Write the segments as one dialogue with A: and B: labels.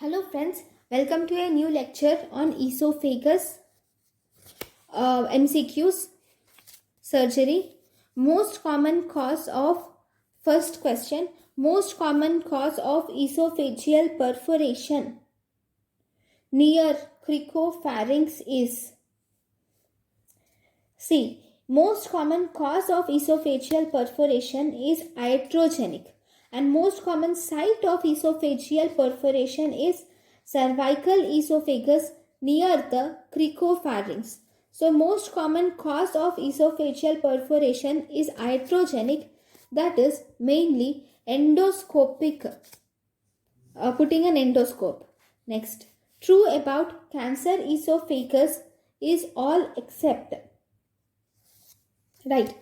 A: Hello friends, welcome to a new lecture on esophagus MCQs surgery. Most common cause of first question, most common cause of esophageal perforation near cricopharynx is. See, most common cause of esophageal perforation is iatrogenic, and most common site of esophageal perforation is cervical esophagus near the cricopharynx. So most common cause of esophageal perforation is iatrogenic, that is mainly endoscopic, putting an endoscope. Next, true about cancer esophagus is all except. Right,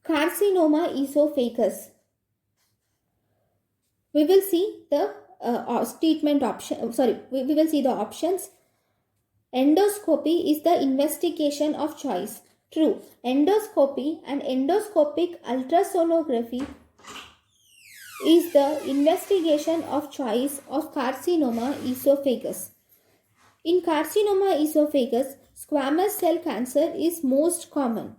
A: carcinoma esophagus. We will see the treatment option. We will see the options. Endoscopy is the investigation of choice. True. Endoscopy and endoscopic ultrasonography is the investigation of choice of carcinoma esophagus. In carcinoma esophagus, squamous cell cancer is most common.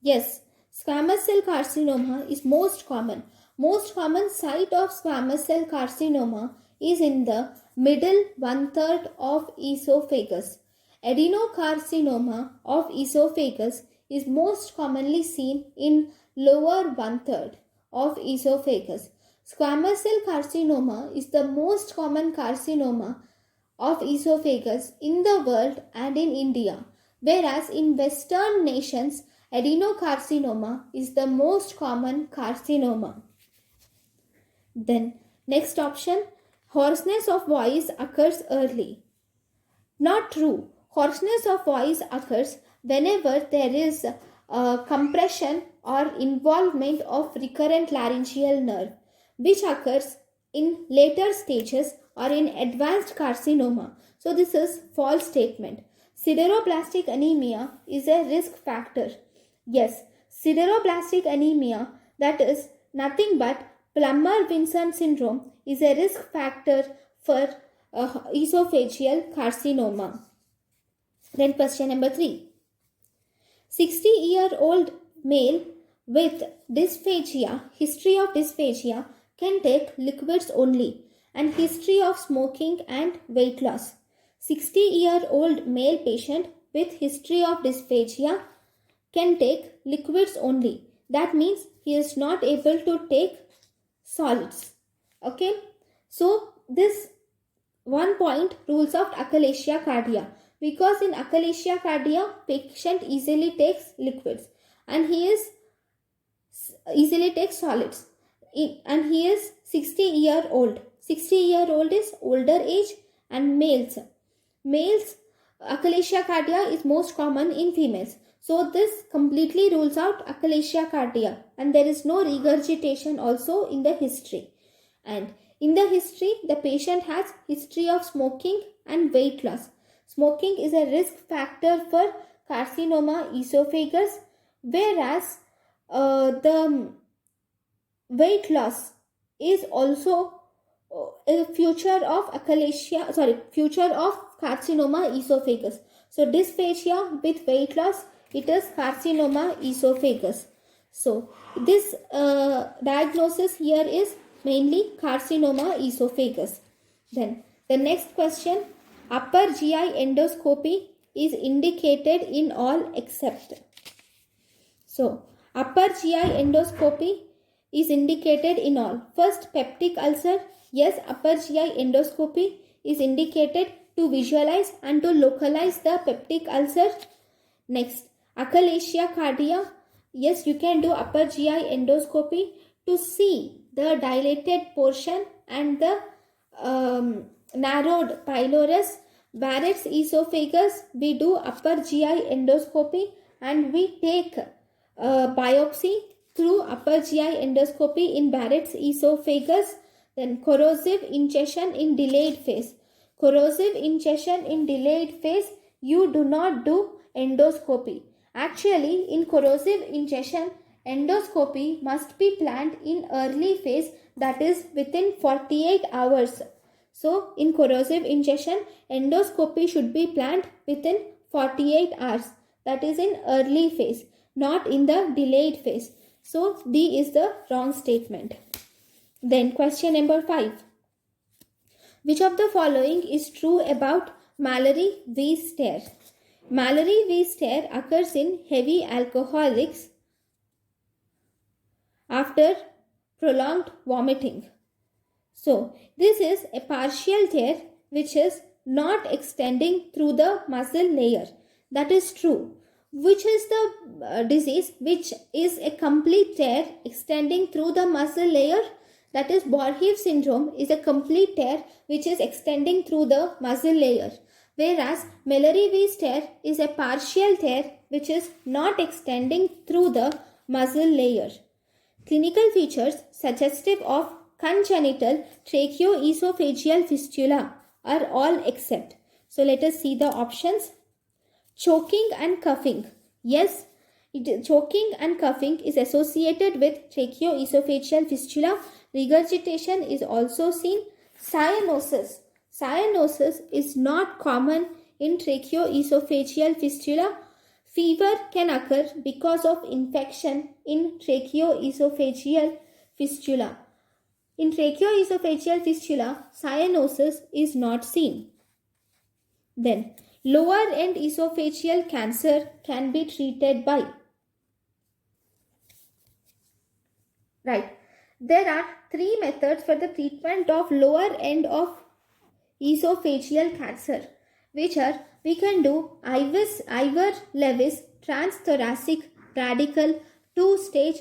A: Yes, squamous cell carcinoma is most common. Most common site of squamous cell carcinoma is in the middle 1/3 of esophagus. Adenocarcinoma of esophagus is most commonly seen in lower 1/3 of esophagus. Squamous cell carcinoma is the most common carcinoma of esophagus in the world and in India, whereas in Western nations, adenocarcinoma is the most common carcinoma. Then, next option, hoarseness of voice occurs early. Not true. Hoarseness of voice occurs whenever there is compression or involvement of recurrent laryngeal nerve, which occurs in later stages or in advanced carcinoma. So this is false statement. Sideroblastic anemia is a risk factor. Yes, sideroblastic anemia, that is nothing but Plummer-Vinson syndrome, is a risk factor for esophageal carcinoma. Then question number 3. 60-year-old male with dysphagia, history of dysphagia, can take liquids only, and history of smoking and weight loss. 60-year-old male patient with history of dysphagia can take liquids only. That means he is not able to take solids. Okay. So this one point rules out achalasia cardia, because in achalasia cardia patient easily takes liquids and he is easily takes solids, and he is 60-year-old. 60-year-old is older age, and males achalasia cardia is most common in females. So this completely rules out achalasia cardia, and there is no regurgitation also in the history. And in the history, the patient has history of smoking and weight loss. Smoking is a risk factor for carcinoma esophagus, whereas the weight loss is also a future of carcinoma esophagus. So dysphagia with weight loss, it is carcinoma esophagus. So this diagnosis here is mainly carcinoma esophagus. Then the next question, upper GI endoscopy is indicated in all except. So upper GI endoscopy is indicated in all. First, peptic ulcer. Yes, upper GI endoscopy is indicated to visualize and to localize the peptic ulcer. Next, achalasia cardia. Yes, you can do upper GI endoscopy to see the dilated portion and the narrowed pylorus. Barrett's esophagus, we do upper GI endoscopy and we take biopsy through upper GI endoscopy in Barrett's esophagus. Then corrosive ingestion in delayed phase. Corrosive ingestion in delayed phase, you do not do endoscopy. Actually, in corrosive ingestion, endoscopy must be planned in early phase, that is within 48 hours. So in corrosive ingestion, endoscopy should be planned within 48 hours. That is in early phase, not in the delayed phase. So D is the wrong statement. Then question number 5. Which of the following is true about Mallory-Weiss stare? Mallory-Weiss stare occurs in heavy alcoholics after prolonged vomiting. So this is a partial tear which is not extending through the muscle layer. That is true. Which is the disease which is a complete tear extending through the muscle layer? That is Borjev syndrome is a complete tear which is extending through the muscle layer. Whereas Mallory-Weiss tear is a partial tear which is not extending through the muscle layer. Clinical features suggestive of congenital tracheoesophageal fistula are all except. So let us see the options. Choking and coughing. Yes, choking and coughing is associated with tracheoesophageal fistula. Regurgitation is also seen. Cyanosis. Cyanosis is not common in tracheoesophageal fistula. Fever can occur because of infection in tracheoesophageal fistula. In tracheoesophageal fistula, cyanosis is not seen. Then, lower end esophageal cancer can be treated by. Right. There are 3 methods for the treatment of lower end of esophageal cancer, which are we can do Ivor-Lewis transthoracic radical 2-stage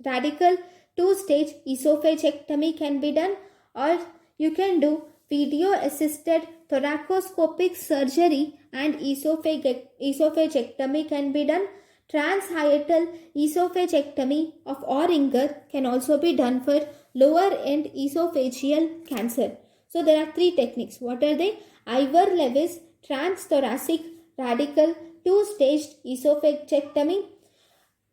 A: radical 2-stage esophagectomy can be done, or you can do video assisted thoracoscopic surgery and esophagectomy can be done. Transhiatal esophagectomy of Oringer can also be done for lower end esophageal cancer. So there are 3 techniques. What are they? Ivor-Lewis transthoracic radical 2-stage esophagectomy,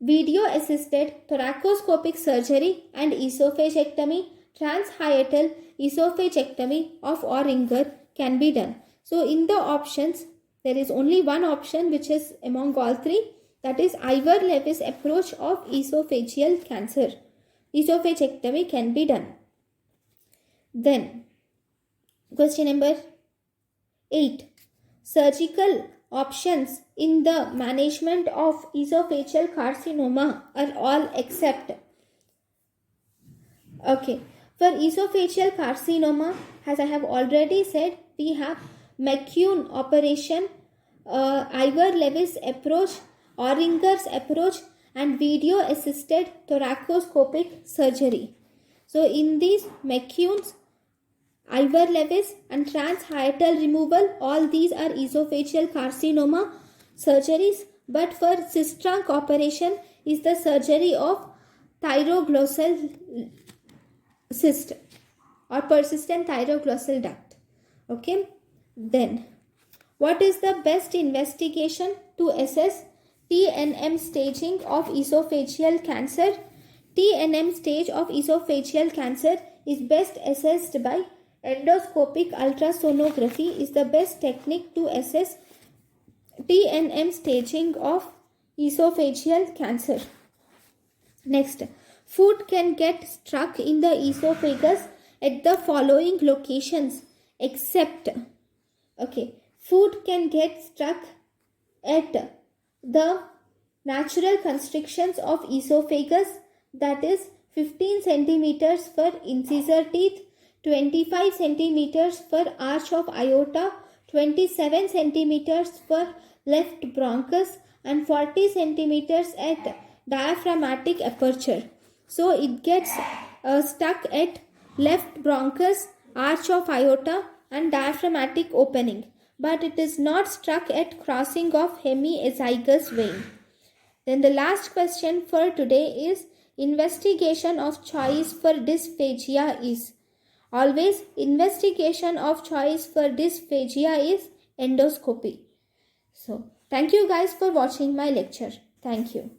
A: video assisted thoracoscopic surgery and esophagectomy. Transhiatal esophagectomy of Oringer can be done. So in the options, there is only one option which is among all 3. That is Ivor-Lewis approach of esophageal cancer. Esophagectomy can be done. Then, question number 8. Surgical options in the management of esophageal carcinoma are all except. Okay. For esophageal carcinoma, as I have already said, we have McCune operation, Ivor-Lewis approach, Oringer's approach and video assisted thoracoscopic surgery. So in these McCune's, Ivor-Lewis and transhiatal removal, all these are esophageal carcinoma surgeries, but for cyst-trunk operation is the surgery of thyroglossal cyst or persistent thyroglossal duct. Okay. Then, what is the best investigation to assess TNM staging of esophageal cancer? TNM stage of esophageal cancer is best assessed by endoscopic ultrasonography is the best technique to assess TNM staging of esophageal cancer. Next, food can get stuck in the esophagus at the following locations except, food can get stuck at the natural constrictions of esophagus, that is 15 centimeters for incisor teeth, 25 centimeters for arch of aorta, 27 centimeters for left bronchus and 40 centimeters at diaphragmatic aperture. So it gets stuck at left bronchus, arch of aorta and diaphragmatic opening, but it is not struck at crossing of hemiazygous vein. Then the last question for today is investigation of choice for dysphagia is. Always investigation of choice for dysphagia is endoscopy. So thank you guys for watching my lecture. Thank you.